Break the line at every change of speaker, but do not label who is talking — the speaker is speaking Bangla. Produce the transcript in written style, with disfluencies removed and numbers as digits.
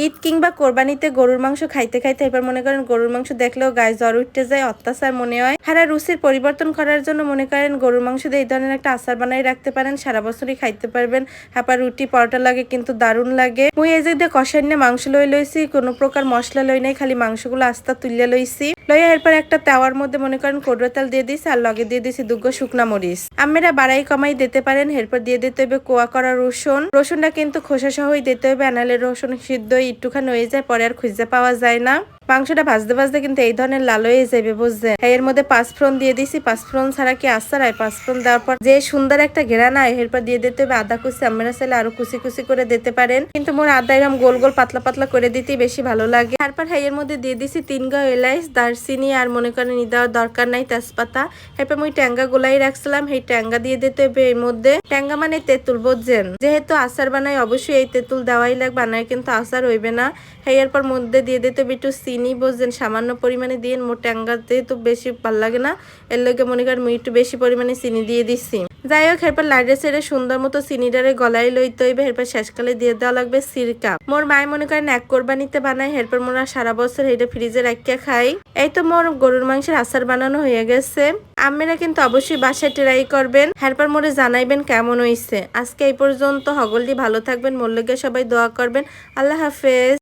ঈদ কিংবা কোরবানিতে গরুর মাংস খাইতে খাইতে এবার মনে করেন গরুর মাংস দেখলেও গায়ে জ্বর উঠতে যায়, অত্যাচার মনে হয়। হারা রুচির পরিবর্তন করার জন্য মনে করেন গরুর মাংস দিয়ে এই ধরনের একটা আচার বানাই রাখতে পারেন, সারা বছরই খাইতে পারবেন। হাপা রুটি পরোটা লাগে কিন্তু দারুণ লাগে। মুই এই যে কষাই নিয়ে মাংস লইছি, কোনো প্রকার মশলা লই নাই, খালি মাংসগুলো আস্তা তুলিয়া লইছি। লইয়া এরপর একটা তাওয়ার মধ্যে মনে করেন কোডরা তেল দিয়ে দিছি, আর লগে দিয়ে দিছি দুগ্গ শুকনা মরিচ। আমেরা বাড়াই কমাই দিতে পারেন। এরপর দিয়ে দিতে হবে কোয়া করা রসুন। রসুনটা কিন্তু খোসা সহই দিতে হবে, আনালে রসুন সিদ্ধ একটুখানি হয়ে যায়, পরে আর খুঁজে পাওয়া যায় না। মাংসটা ভাজতে ভাজতে কিন্তু এই ধরনের লাল হয়ে যাবে, বুঝছেন। এর মধ্যে পাঁচফোড়ন দিয়ে দিছি। পাঁচফোড়ন ছাড়া কি আচার হয়? পাঁচফোড়ন দেওয়ার পর যে সুন্দর একটা ঘেরান হয়, এরপর দিয়ে দিতে হবে আদা কুচি। আমরা চাইলে আরো কুচি কুচি করে দিতে পারেন, কিন্তু মোর আদা এরকম গোল গোল পাতলা পাতলা করে দিতেই বেশি ভালো লাগে। তারপর এর মধ্যে দিয়ে দিছি 3 গা এলাচ, দারচিনি, আর মনে করেন দেওয়ার দরকার নাই তেজপাতা। এরপর মুই ট্যাঙ্গা গোলাই রাখছিলাম, এই ট্যাঙ্গা দিয়ে দিতে হবে এর মধ্যে। ট্যাঙ্গা মানে তেঁতুল, বুঝছেন। যেহেতু আচার বানাই অবশ্যই এই তেঁতুল দেওয়াই লাগবে, বানায় কিন্তু আচার হইবে না। এরপর মধ্যে দিয়ে দিতে হবে একটু চিনি, বুঝছেন, সামান্য পরিমাণে দিয়ে। মোট ট্যাঙ্গা যেহেতু বেশি ভাল লাগে না, এর লগে মনে করেন মুই একটু বেশি পরিমাণে চিনি দিয়ে দিচ্ছি। যাই হোক, এরপর লাইডে সাইডে সুন্দর মতো চিনিটারে গলায় লইতে হইবে। এরপর শেষকালে দিয়ে দেওয়া লাগবে সিরকা। মোর মায় মনে করেন এক কোরবানিতে বানায়, এরপর মোরা সারা বছর এটা ফ্রিজে রাখিয়া খাই। এই তো মোর গরুর মাংসের আচার বানানো হয়ে গেছে। আপনারা কিন্তু অবশ্যই বাসায় ট্রাই করবেন, এরপর মোরে জানাইবেন কেমন হইছে। আজকে এই পর্যন্ত। হগলদি ভালো থাকবেন, মোর লগে সবাই দোয়া করবেন। আল্লাহ হাফেজ।